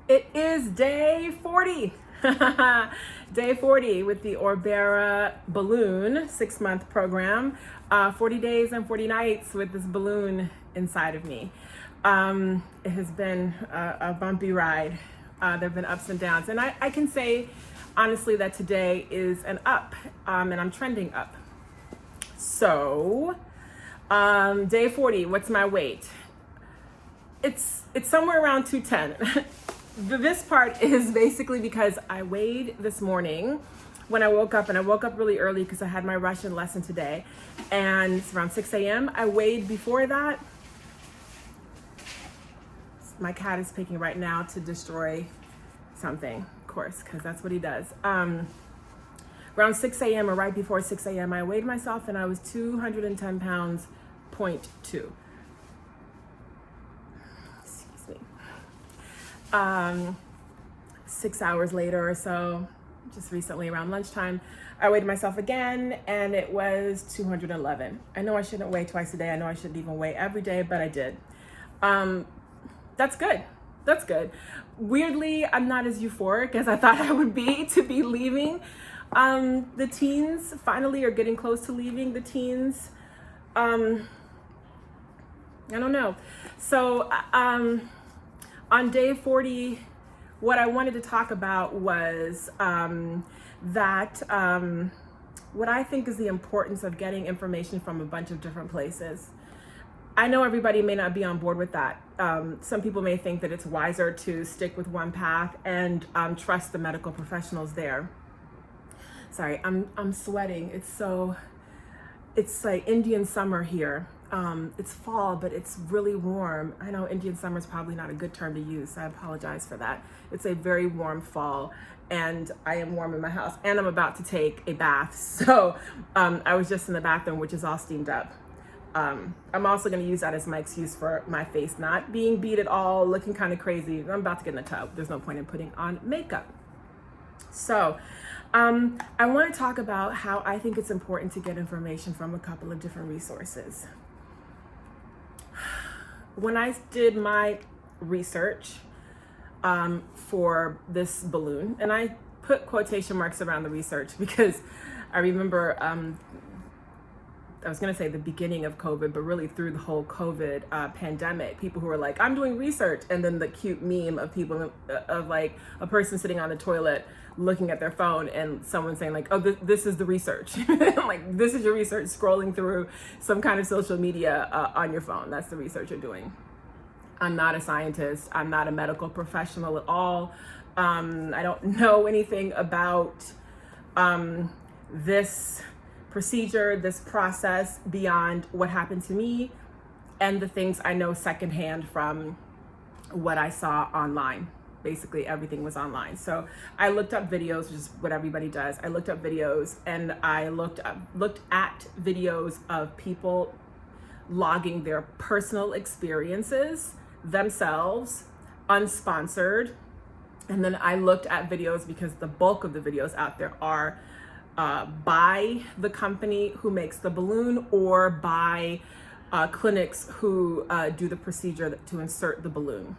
It is day 40. Day 40 with the Orbera Balloon 6-month program. 40 days and 40 nights with this balloon inside of me. It has been a bumpy ride. There have been ups and downs. And I can say honestly that today is an up, and I'm trending up. So, day 40, what's my weight? It's somewhere around 210. This part is basically because I weighed this morning when I woke up, and I woke up really early because I had my Russian lesson today, and it's around 6 a.m. I weighed before that. My cat is picking right now to destroy something, of course, because that's what he does. Around 6 a.m. or right before 6 a.m. I weighed myself and I was 210 pounds, 0.2. 6 hours later or so, just recently around lunchtime, I weighed myself again and it was 211. I know I shouldn't weigh twice a day. I know I shouldn't even weigh every day, but I did. That's good. That's good. Weirdly, I'm not as euphoric as I thought I would be to be leaving. The teens finally are getting close to leaving the teens. I don't know. So, on day 40, what I wanted to talk about was what I think is the importance of getting information from a bunch of different places. I know everybody may not be on board with that. Some people may think that it's wiser to stick with one path and trust the medical professionals there. Sorry, I'm sweating. It's like Indian summer here. It's fall, but it's really warm. I know Indian summer is probably not a good term to use, so I apologize for that. It's a very warm fall, and I am warm in my house, and I'm about to take a bath. So I was just in the bathroom, which is all steamed up. I'm also going to use that as my excuse for my face not being beat at all, looking kind of crazy. I'm about to get in the tub. There's no point in putting on makeup. So I want to talk about how I think it's important to get information from a couple of different resources. When I did my research for this balloon, and I put quotation marks around the research because I remember, I was going to say the beginning of COVID, but really through the whole COVID pandemic, people who were like, I'm doing research. And then the cute meme of people of like a person sitting on the toilet looking at their phone and someone saying like, oh, this is the research. Like, this is your research, scrolling through some kind of social media on your phone. That's the research you're doing. I'm not a scientist. I'm not a medical professional at all. I don't know anything about this procedure, this process beyond what happened to me and the things I know secondhand from what I saw online. Basically everything was online. So I looked up videos, which is what everybody does. I looked up videos and I looked at videos of people logging their personal experiences themselves, unsponsored. And then I looked at videos because the bulk of the videos out there are by the company who makes the balloon or by clinics who do the procedure to insert the balloon.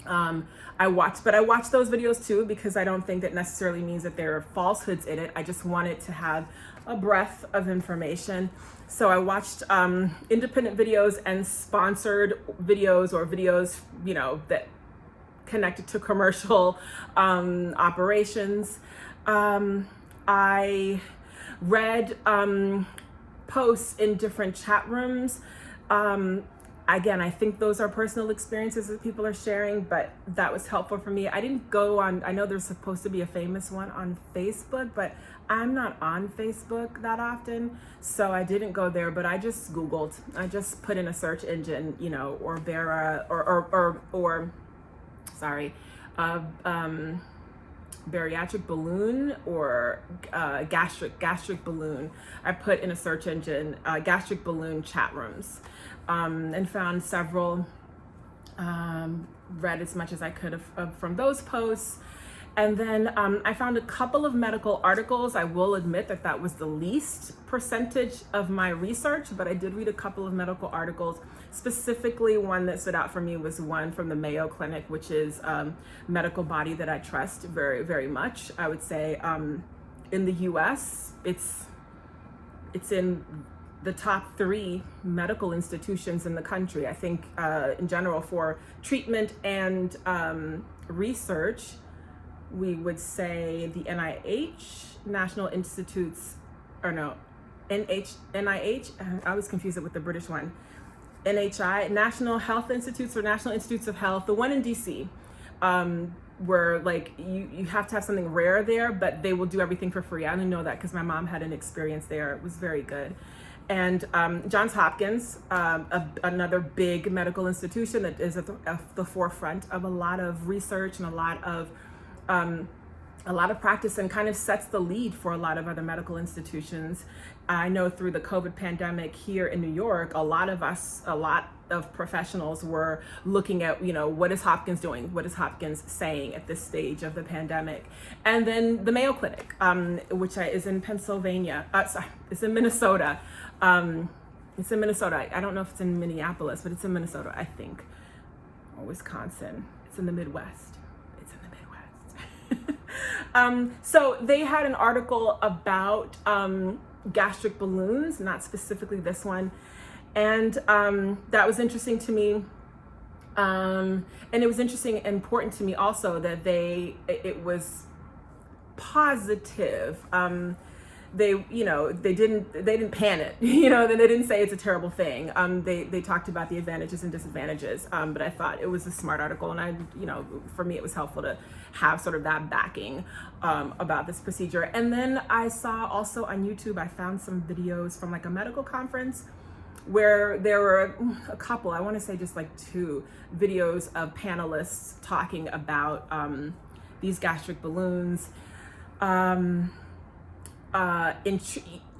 I watched those videos too because I don't think that necessarily means that there are falsehoods in it. I just wanted to have a breadth of information. So I watched independent videos and sponsored videos or videos, you know, that connected to commercial operations. I read posts in different chat rooms. Again, I think those are personal experiences that people are sharing, but that was helpful for me. I didn't go on, I know there's supposed to be a famous one on Facebook, but I'm not on Facebook that often, so I didn't go there, but I just Googled. I just put in a search engine, you know, Orbera or bariatric balloon or gastric balloon. I put in a search engine gastric balloon chat rooms and found several, read as much as I could have from those posts. And then I found a couple of medical articles. I will admit that that was the least percentage of my research, but I did read a couple of medical articles. Specifically, one that stood out for me was one from the Mayo Clinic, which is a medical body that I trust very, very much. I would say in the US, it's in the top 3 medical institutions in the country. I think in general for treatment and research, we would say the NIH, National Institutes, or no, NIH, I was confused with the British one. NHI, National Health Institutes or National Institutes of Health, the one in DC, where like you have to have something rare there, but they will do everything for free. I didn't know that because my mom had an experience there. It was very good. And Johns Hopkins, another big medical institution that is at the forefront of a lot of research and a lot of practice, and kind of sets the lead for a lot of other medical institutions. I know through the COVID pandemic here in New York, a lot of professionals were looking at, what is Hopkins doing? What is Hopkins saying at this stage of the pandemic? And then the Mayo Clinic, which is in Pennsylvania, it's in Minnesota. It's in Minnesota. I don't know if it's in Minneapolis, but it's in Minnesota, I think, or Wisconsin. It's in the Midwest. So they had an article about gastric balloons, not specifically this one. And that was interesting to me. And it was interesting and important to me also that it was positive. They didn't pan it, they didn't say it's a terrible thing. They talked about the advantages and disadvantages, but I thought it was a smart article, and for me, it was helpful to have sort of that backing about this procedure. And then I saw also on YouTube, I found some videos from like a medical conference where there were a couple, I want to say just like 2 videos of panelists talking about these gastric balloons,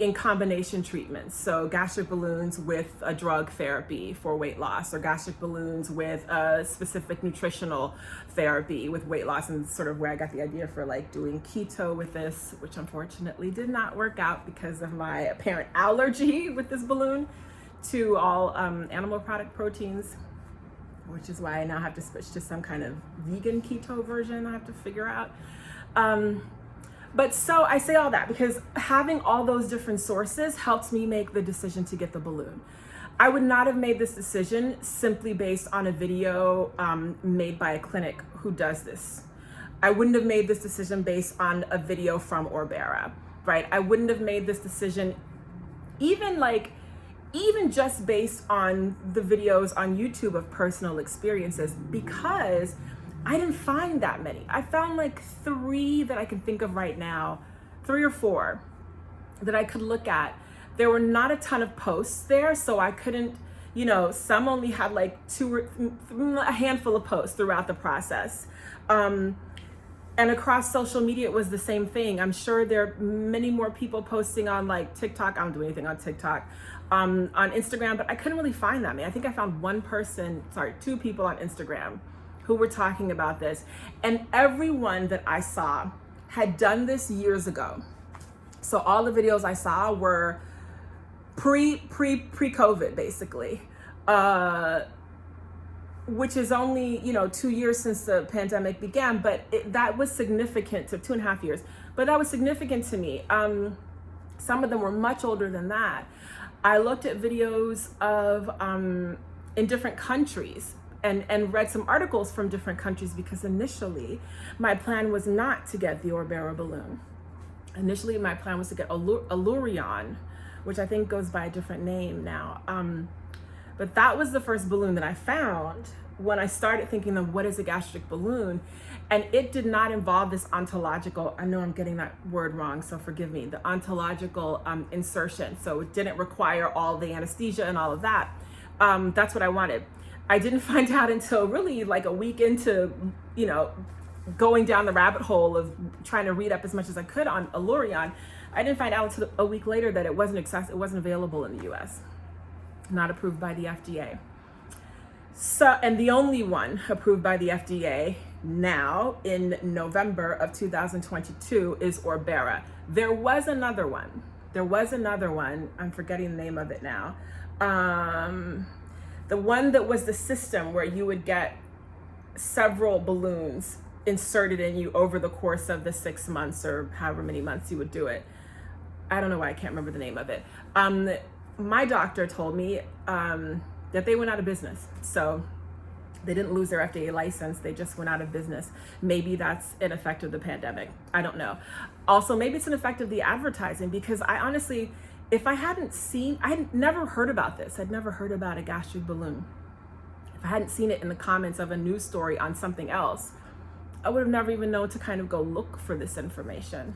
in combination treatments. So gastric balloons with a drug therapy for weight loss, or gastric balloons with a specific nutritional therapy with weight loss, and sort of where I got the idea for like doing keto with this, which unfortunately did not work out because of my apparent allergy with this balloon to all animal product proteins, which is why I now have to switch to some kind of vegan keto version I have to figure out. But so I say all that because having all those different sources helps me make the decision to get the balloon. I would not have made this decision simply based on a video made by a clinic who does this. I wouldn't have made this decision based on a video from Orbera, right? I wouldn't have made this decision even just based on the videos on YouTube of personal experiences, because I didn't find that many. I found like 3 that I can think of right now, 3 or 4 that I could look at. There were not a ton of posts there, so I couldn't, some only had like a handful of posts throughout the process. And across social media, it was the same thing. I'm sure there are many more people posting on like TikTok. I don't do anything on TikTok. On Instagram, but I couldn't really find that many. I think I found 2 people on Instagram who were talking about this, and everyone that I saw had done this years ago. So all the videos I saw were pre-COVID, basically, which is only 2 years since the pandemic began, but that was significant to 2.5 years. But that was significant to me. Some of them were much older than that. I looked at videos of in different countries. And read some articles from different countries, because initially my plan was not to get the Orbera balloon. Initially my plan was to get Allurion, which I think goes by a different name now. But that was the first balloon that I found when I started thinking of what is a gastric balloon. And it did not involve this ontological, I know I'm getting that word wrong, so forgive me, the ontological insertion. So it didn't require all the anesthesia and all of that. That's what I wanted. I didn't find out until really like a week into, going down the rabbit hole of trying to read up as much as I could on Allurion. I didn't find out until a week later that it wasn't available in the US, not approved by the FDA. So, and the only one approved by the FDA now in November of 2022 is Orbera. There was another one. I'm forgetting the name of it now. The one that was the system where you would get several balloons inserted in you over the course of the 6 months or however many months you would do it. I don't know why I can't remember the name of it. My doctor told me that they went out of business. So they didn't lose their FDA license. They just went out of business. Maybe that's an effect of the pandemic. I don't know. Also, maybe it's an effect of the advertising, because I honestly, if I hadn't seen, I had never heard about this. I'd never heard about a gastric balloon. If I hadn't seen it in the comments of a news story on something else, I would have never even known to kind of go look for this information.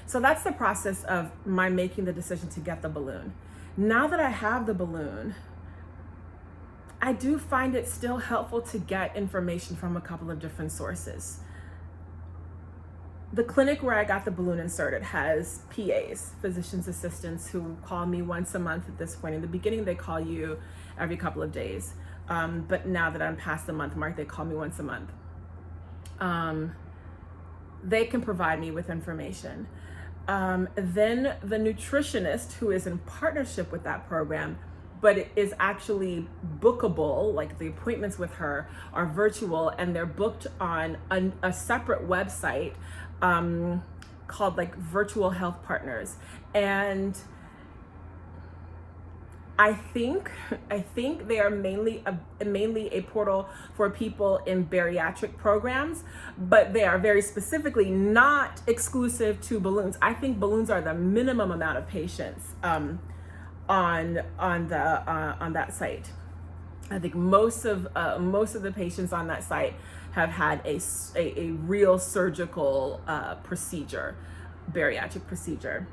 So that's the process of my making the decision to get the balloon. Now that I have the balloon, I do find it still helpful to get information from a couple of different sources. The clinic where I got the balloon inserted has PAs, physician's assistants, who call me once a month at this point. In the beginning, they call you every couple of days. But now that I'm past the month mark, they call me once a month. They can provide me with information. Then the nutritionist, who is in partnership with that program, but it is actually bookable, like the appointments with her are virtual, and they're booked on a separate website called like Virtual Health Partners. And I think they are mainly a portal for people in bariatric programs, but they are very specifically not exclusive to balloons. I think balloons are the minimum amount of patients on that site. I think most of the patients on that site have had a real surgical procedure, bariatric procedure.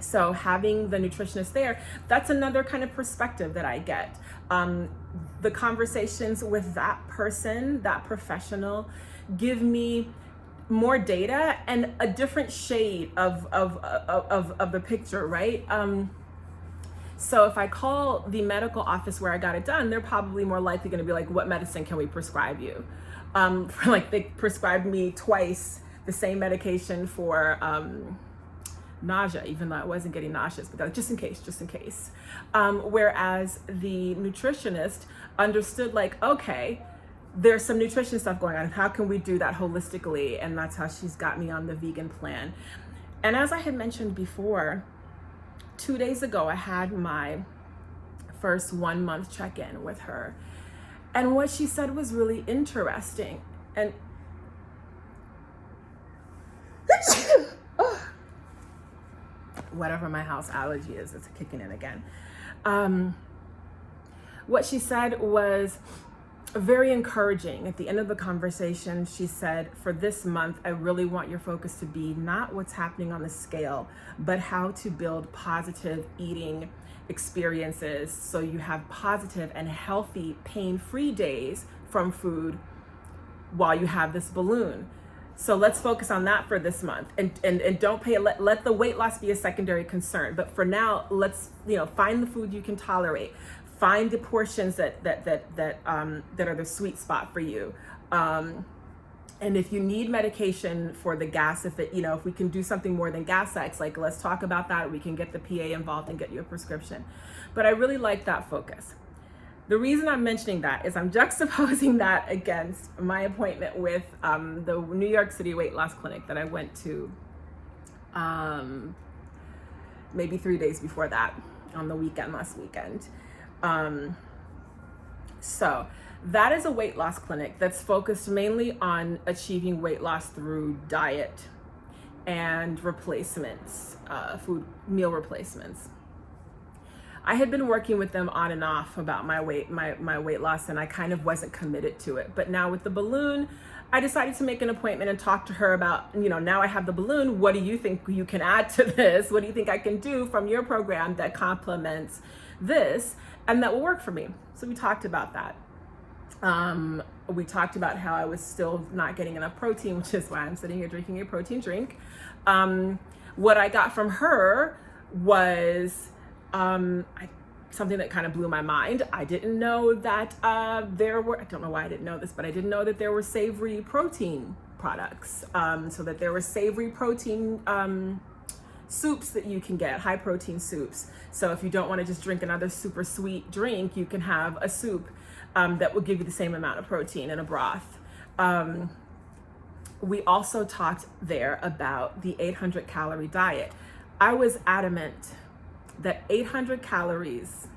So having the nutritionist there, that's another kind of perspective that I get. The conversations with that person, that professional, give me more data and a different shade of the picture, right? So if I call the medical office where I got it done, they're probably more likely going to be like, what medicine can we prescribe you? For like, they prescribed me twice the same medication for nausea, even though I wasn't getting nauseous, but that, just in case. Whereas the nutritionist understood, like, okay, there's some nutrition stuff going on. How can we do that holistically? And that's how she's got me on the vegan plan. And as I had mentioned before, 2 days ago, I had my first 1 month check-in with her. And what she said was really interesting. And whatever my house allergy is, it's kicking in again. What she said was very encouraging. At the end of the conversation, she said, for this month, I really want your focus to be not what's happening on the scale, but how to build positive eating experiences so you have positive and healthy, pain-free days from food while you have this balloon. So let's focus on that for this month, and don't let the weight loss be a secondary concern. But for now, let's find the food you can tolerate. Find the portions that are the sweet spot for you. And if you need medication for the gas, if we can do something more than gas X, like let's talk about that. We can get the PA involved and get you a prescription. But I really like that focus. The reason I'm mentioning that is I'm juxtaposing that against my appointment with the New York City weight loss clinic that I went to maybe 3 days before that, on the last weekend. So that is a weight loss clinic that's focused mainly on achieving weight loss through diet and replacements, meal replacements. I had been working with them on and off about my weight loss, and I kind of wasn't committed to it. But now with the balloon, I decided to make an appointment and talk to her about, now I have the balloon. What do you think you can add to this? What do you think I can do from your program that complements this and that will work for me? So we talked about that. We talked about how I was still not getting enough protein, which is why I'm sitting here drinking a protein drink. What I got from her was, something that kind of blew my mind. I didn't know that I don't know why I didn't know this, but I didn't know that there were savory protein products. So that there were savory protein soups that you can get, high protein soups. So if you don't want to just drink another super sweet drink, you can have a soup that will give you the same amount of protein in a broth. We also talked there about the 800 calorie diet. I was adamant that 800 calories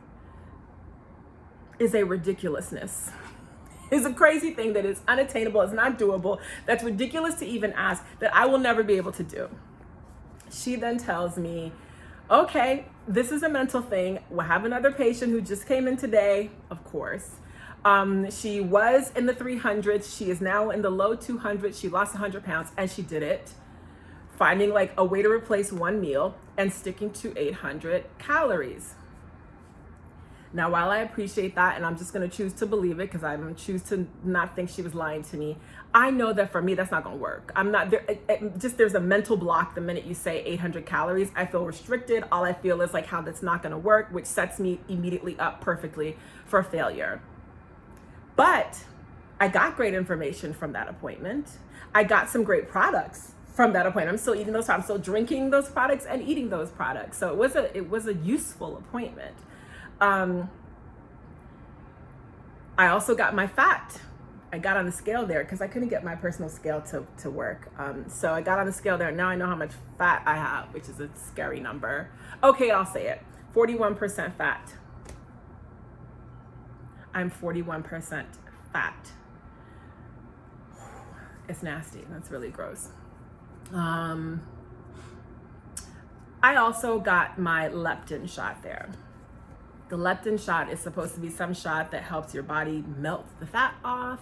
is a ridiculousness. Is a crazy thing that is unattainable, it's not doable, that's ridiculous to even ask, that I will never be able to do. She then tells me, okay, this is a mental thing. We'll have another patient who just came in today, of course. She was in the 300s. She is now in the low 200s. She lost 100 pounds and she did it, finding like a way to replace one meal and sticking to 800 calories. Now, while I appreciate that, and I'm just going to choose to believe it because I'm going to choose to not think she was lying to me, I know that for me, that's not going to work. I'm not there. There's a mental block the minute you say 800 calories. I feel restricted. All I feel is like how that's not going to work, which sets me immediately up perfectly for failure. But I got great information from that appointment. I got some great products from that appointment. I'm still eating those. I'm still drinking those products and eating those products. So it was a useful appointment. I also got my fat. I got on the scale there because I couldn't get my personal scale to work. So I got on the scale there. Now I know how much fat I have, which is a scary number. Okay, I'll say it. 41% fat. I'm 41% fat. It's nasty. That's really gross. I also got my leptin shot there. The leptin shot is supposed to be some shot that helps your body melt the fat off,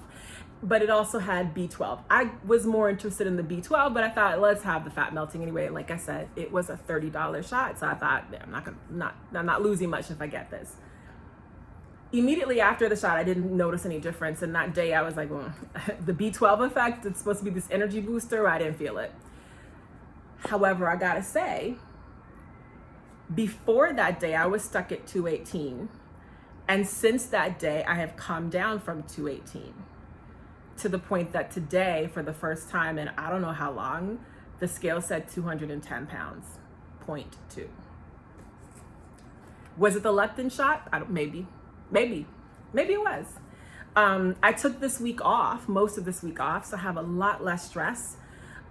but it also had B12. I was more interested in the B12, but I thought, let's have the fat melting anyway. Like I said, it was a $30 shot, so I thought, I'm not losing much if I get this. Immediately after the shot, I didn't notice any difference, and that day I was like, well, the B12 effect, it's supposed to be this energy booster, I didn't feel it. However, I gotta say, before that day, I was stuck at 218. And since that day, I have come down from 218 to the point that today, for the first time in I don't know how long, the scale said 210 pounds, 0.2. Was it the leptin shot? Maybe it was. I took this week off, most of this week off, so I have a lot less stress.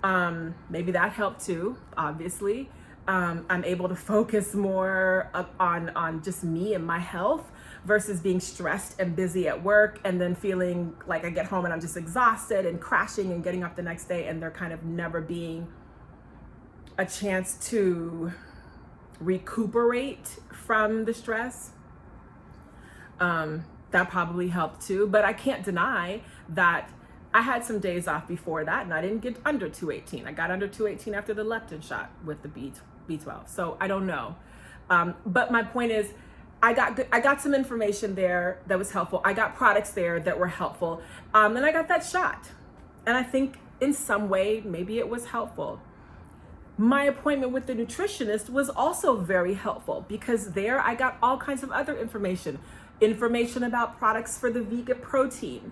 Maybe that helped too, obviously. I'm able to focus more on just me and my health versus being stressed and busy at work and then feeling like I get home and I'm just exhausted and crashing and getting up the next day and there kind of never being a chance to recuperate from the stress. That probably helped too, but I can't deny that I had some days off before that and I didn't get under 218. I got under 218 after the leptin shot with the B12. So I don't know. But my point is, I got some information there that was helpful. I got products there that were helpful. And I got that shot. And I think in some way, maybe it was helpful. My appointment with the nutritionist was also very helpful because there I got all kinds of other information about products for the vegan protein,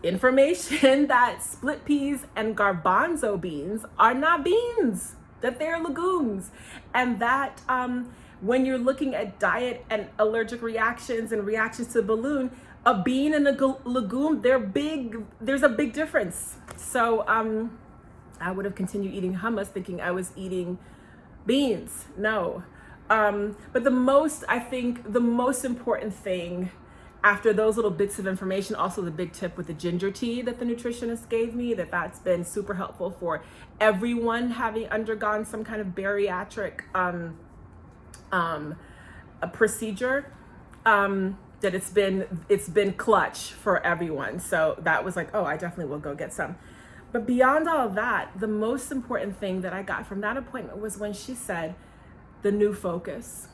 information that split peas and garbanzo beans are not beans, that they're legumes, and that when you're looking at diet and allergic reactions and reactions to balloon, a bean and a legume, there's a big difference. So I would have continued eating hummus thinking I was eating beans. No. But the most important thing after those little bits of information, also the big tip with the ginger tea that the nutritionist gave me, that's been super helpful for everyone having undergone some kind of bariatric a procedure, that it's been clutch for everyone. So that was like, oh, I definitely will go get some. But beyond all of that, the most important thing that I got from that appointment was when she said the new focus.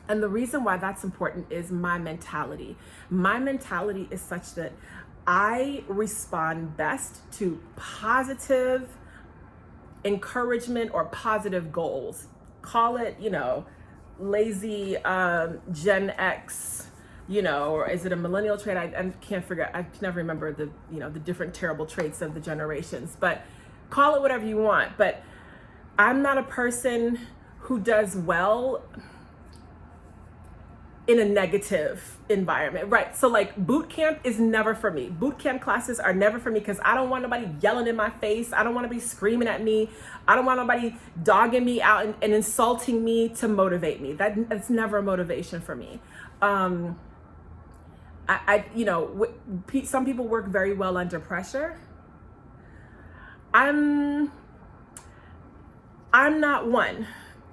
And the reason why that's important is my mentality. My mentality is such that I respond best to positive encouragement or positive goals. Call it, lazy Gen X, or is it a millennial trait? I can't figure. I can never remember the different terrible traits of the generations. But call it whatever you want. But I'm not a person who does well in a negative environment, right? So like boot camp is never for me. Boot camp classes are never for me because I don't want nobody yelling in my face. I don't want to be screaming at me. I don't want nobody dogging me out and insulting me to motivate me. That's never a motivation for me. Some people work very well under pressure. I'm not one.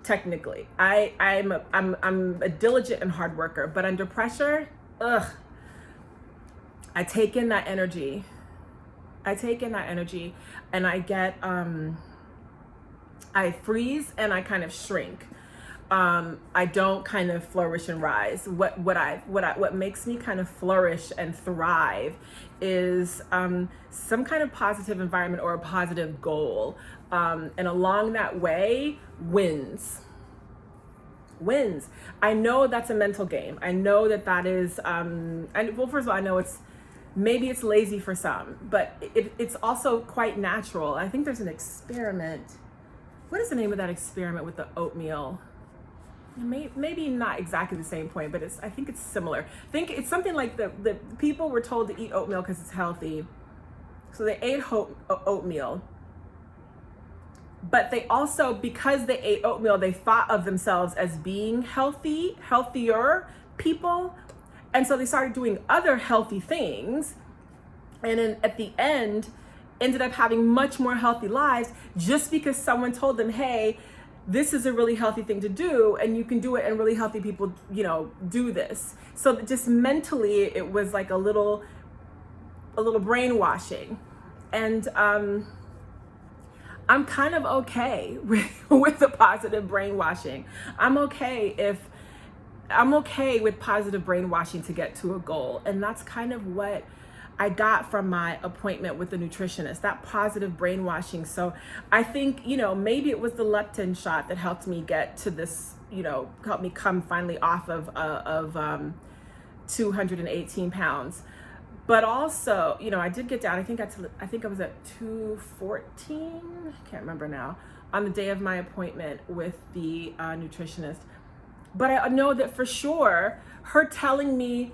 Technically, I'm a diligent and hard worker, but under pressure, I take in that energy. And I get, I freeze and I kind of shrink. I don't kind of flourish and rise. What makes me kind of flourish and thrive is some kind of positive environment or a positive goal. And along that way, wins. I know that's a mental game. I know that is, first of all, I know maybe it's lazy for some, but it's also quite natural. I think there's an experiment. What is the name of that experiment with the oatmeal? Maybe not exactly the same point, but I think it's similar. I think it's something like the people were told to eat oatmeal because it's healthy. So they ate oatmeal. But they also, because they ate oatmeal, they thought of themselves as being healthier people. And so they started doing other healthy things. And then at the end, ended up having much more healthy lives just because someone told them, hey, this is a really healthy thing to do and you can do it and really healthy people, do this. So just mentally, it was like a little brainwashing. And, I'm kind of okay with the positive brainwashing. I'm okay with positive brainwashing to get to a goal. And that's kind of what I got from my appointment with the nutritionist, that positive brainwashing. So I think, maybe it was the leptin shot that helped me get to this, helped me come finally off of 218 pounds. But also, I did get down. I think I was at 214. I can't remember now. On the day of my appointment with the nutritionist. But I know that for sure, her telling me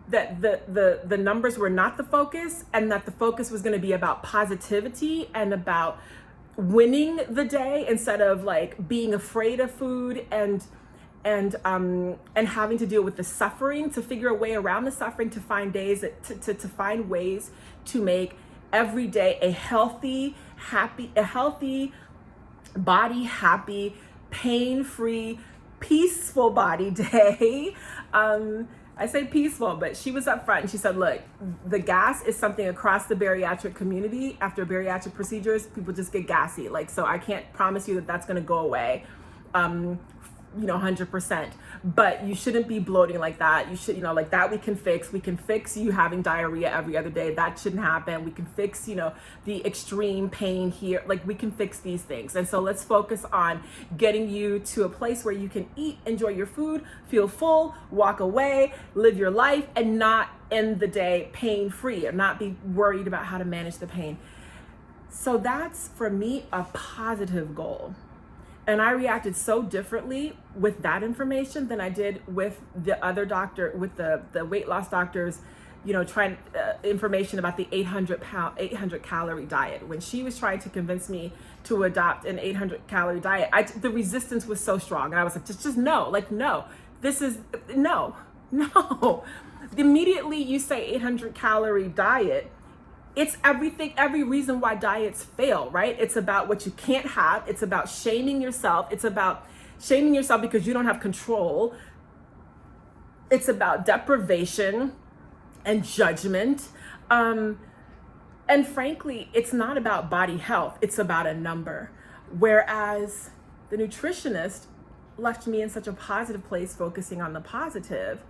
that the numbers were not the focus, and that the focus was going to be about positivity and about winning the day instead of like being afraid of food and having to deal with the suffering, to figure a way around the suffering, to find days to find ways to make every day a healthy body, happy, pain-free, peaceful body day. I say peaceful, but she was up front and she said, look, the gas is something across the bariatric community. After bariatric procedures, people just get gassy. So I can't promise you that that's going to go away. 100%, but you shouldn't be bloating like that. You should, like that we can fix you having diarrhea every other day. That shouldn't happen. We can fix, the extreme pain here. Like we can fix these things. And so let's focus on getting you to a place where you can eat, enjoy your food, feel full, walk away, live your life, and not end the day pain-free, or not be worried about how to manage the pain. So that's, for me, a positive goal. And I reacted so differently with that information than I did with the other doctor, with the weight loss doctors, trying information about the 800 calorie diet. When she was trying to convince me to adopt an 800 calorie diet, the resistance was so strong. And I was like, just no, this is no. Immediately you say 800 calorie diet, it's every reason why diets fail, right? It's about what you can't have. It's about shaming yourself. It's about shaming yourself because you don't have control. It's about deprivation and judgment. And frankly, it's not about body health. It's about a number. Whereas the nutritionist left me in such a positive place, focusing on the positive.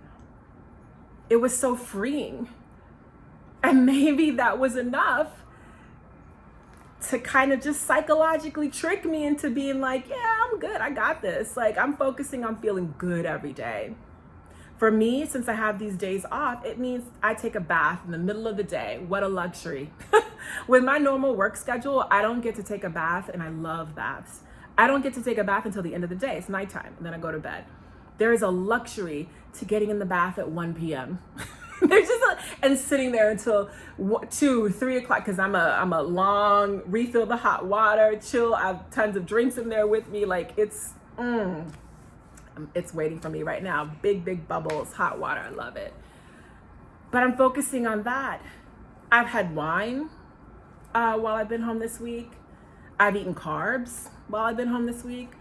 It was so freeing. And maybe that was enough to kind of just psychologically trick me into being like, yeah, I'm good, I got this. Like, I'm focusing on feeling good every day. For me, since I have these days off, it means I take a bath in the middle of the day. What a luxury. With my normal work schedule, I don't get to take a bath, and I love baths. I don't get to take a bath until the end of the day. It's nighttime, and then I go to bed. There is a luxury to getting in the bath at 1 p.m. There's just and sitting there until 2, 3 o'clock, because I'm a long refill the hot water, chill. I have tons of drinks in there with me. Like, it's waiting for me right now. Big bubbles, hot water. I love it. But I'm focusing on that. I've had wine while I've been home this week. I've eaten carbs while I've been home this week,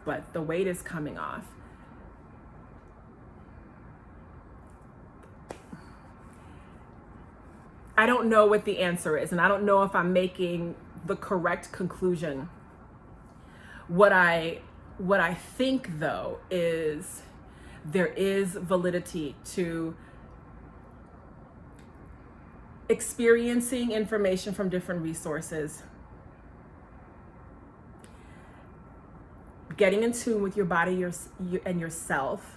but the weight is coming off. I don't know what the answer is, and I don't know if I'm making the correct conclusion. What I think, though, is there is validity to experiencing information from different resources, getting in tune with your body and yourself,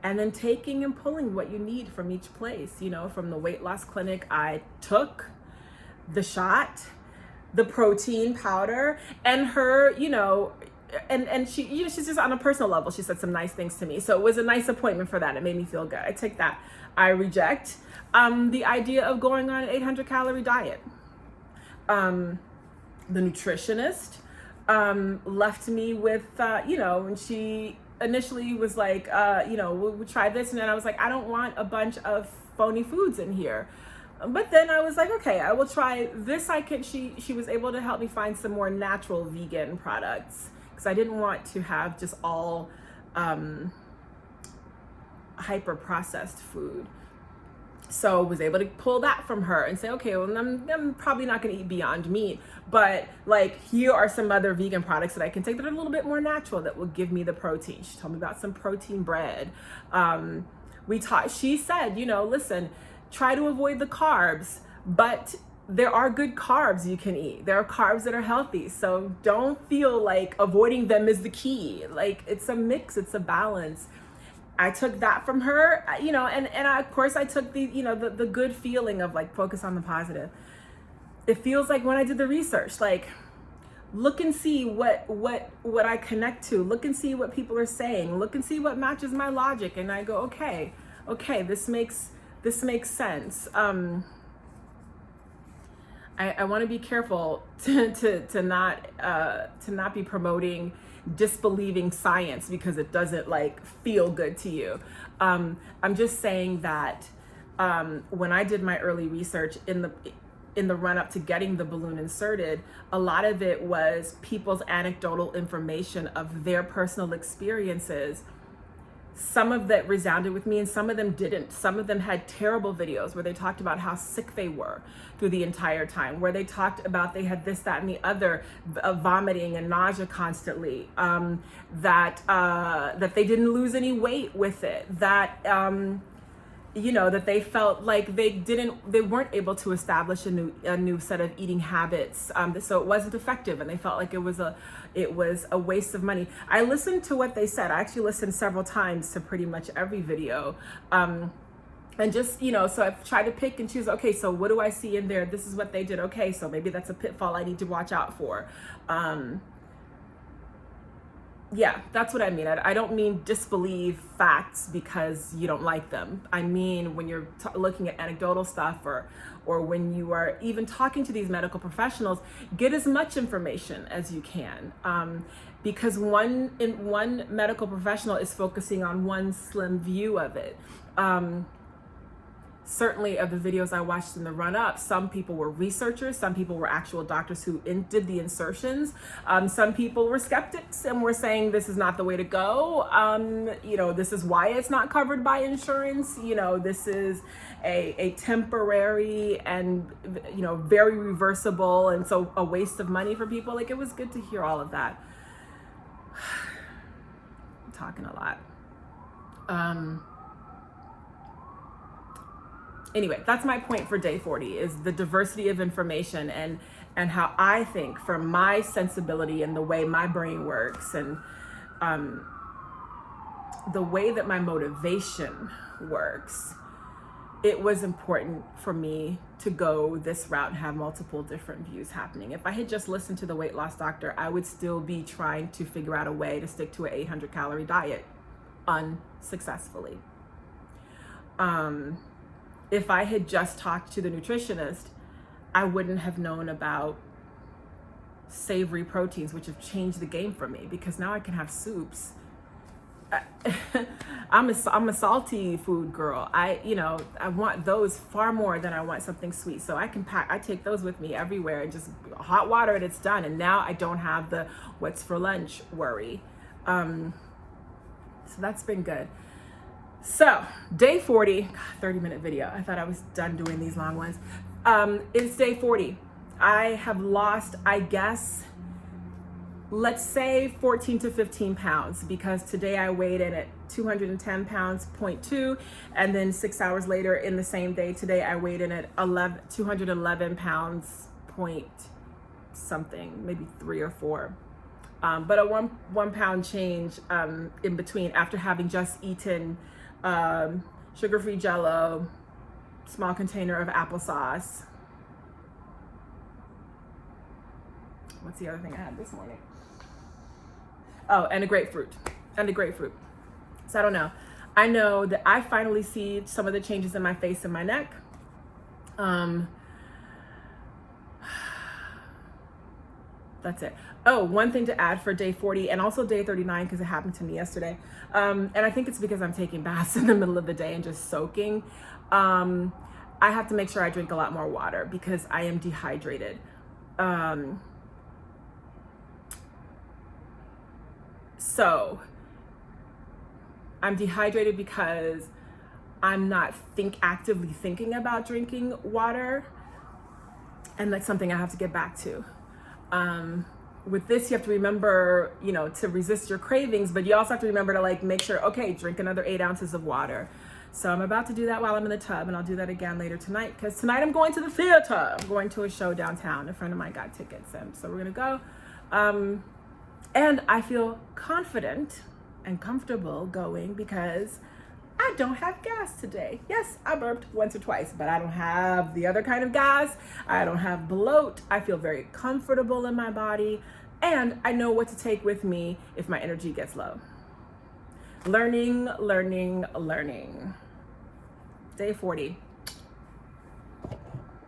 and then taking and pulling what you need from each place. You know, from the weight loss clinic, I took the shot, the protein powder, and her, you know, and she, you know, she's just on a personal level, she said some nice things to me. So it was a nice appointment for that. It made me feel good. I take that. I reject the idea of going on an 800 calorie diet. The nutritionist left me with, you know, and she initially was like, you know, we'll try this. And then I was like, I don't want a bunch of phony foods in here. But then I was like, okay, I will try this. She was able to help me find some more natural vegan products, because I didn't want to have just all hyper processed food. So was able to pull that from her and say, okay, well, I'm probably not going to eat Beyond Meat, but like, here are some other vegan products that I can take that are a little bit more natural that will give me the protein. She told me about some protein bread. She said, you know, listen, try to avoid the carbs, but there are good carbs you can eat. There are carbs that are healthy. So don't feel like avoiding them is the key. Like, it's a mix, it's a balance. I took that from her, you know, and of course I took the, you know, the good feeling of like, focus on the positive. It feels like when I did the research, like, look and see what I connect to, look and see what people are saying, look and see what matches my logic. And I go, okay, this makes sense. I want to be careful to not be promoting disbelieving science because it doesn't like feel good to you. I'm just saying that when I did my early research in the run up to getting the balloon inserted, a lot of it was people's anecdotal information of their personal experiences. Some of that resounded with me and some of them didn't. Some of them had terrible videos where they talked about how sick they were through the entire time, where they talked about they had this, that, and the other, vomiting and nausea constantly, that they didn't lose any weight with it, that, you know, that they felt like they weren't able to establish a new set of eating habits, so it wasn't effective, and they felt like it was a waste of money. I listened to what they said. I actually listened several times to pretty much every video, and just, you know, so I've tried to pick and choose. Okay, so what do I see in there? This is what they did. Okay, so maybe that's a pitfall I need to watch out for. Yeah, that's what I mean. I don't mean disbelieve facts because you don't like them. I mean, when you're looking at anecdotal stuff or when you are even talking to these medical professionals, get as much information as you can. Because one medical professional is focusing on one slim view of it. Certainly of the videos I watched in the run-up, some people were researchers, some people were actual doctors who did the insertions. Some people were skeptics and were saying this is not the way to go. You know, this is why it's not covered by insurance. You know, this is a temporary and, you know, very reversible, and so a waste of money for people. Like, it was good to hear all of that. I'm talking a lot. Anyway, that's my point for day 40, is the diversity of information and how I think, from my sensibility and the way my brain works, and the way that my motivation works, it was important for me to go this route and have multiple different views happening. If I had just listened to the weight loss doctor, I would still be trying to figure out a way to stick to an 800 calorie diet unsuccessfully. If I had just talked to the nutritionist, I wouldn't have known about savory proteins, which have changed the game for me, because now I can have soups. I'm a salty food girl. I want those far more than I want something sweet. So I take those with me everywhere, and just hot water and it's done. And now I don't have the what's for lunch worry. So that's been good. So day 40, 30-minute video. I thought I was done doing these long ones. It's day 40. I have lost, I guess, let's say 14 to 15 pounds, because today I weighed in at 210 pounds, 0.2, and then 6 hours later in the same day, today I weighed in at 211 pounds, point something, maybe 3 or 4. But a one pound change in between, after having just eaten sugar-free Jell-O, small container of applesauce. What's the other thing I had this morning? Oh, and a grapefruit. So I don't know. I know that I finally see some of the changes in my face and my neck. That's it. Oh, one thing to add for day 40 and also day 39, because it happened to me yesterday. And I think it's because I'm taking baths in the middle of the day and just soaking. I have to make sure I drink a lot more water because I am dehydrated. So I'm dehydrated because I'm not actively thinking about drinking water. And that's something I have to get back to. With this, you have to remember, to resist your cravings, but you also have to remember to make sure, okay, drink another 8 ounces of water. So I'm about to do that while I'm in the tub, and I'll do that again later tonight, because tonight I'm going to the theater. I'm going to a show downtown. A friend of mine got tickets, and so we're gonna go. And I feel confident and comfortable going because I don't have gas today. Yes, I burped once or twice, but I don't have the other kind of gas. I don't have bloat. I feel very comfortable in my body, and I know what to take with me if my energy gets low. Learning. Day 40.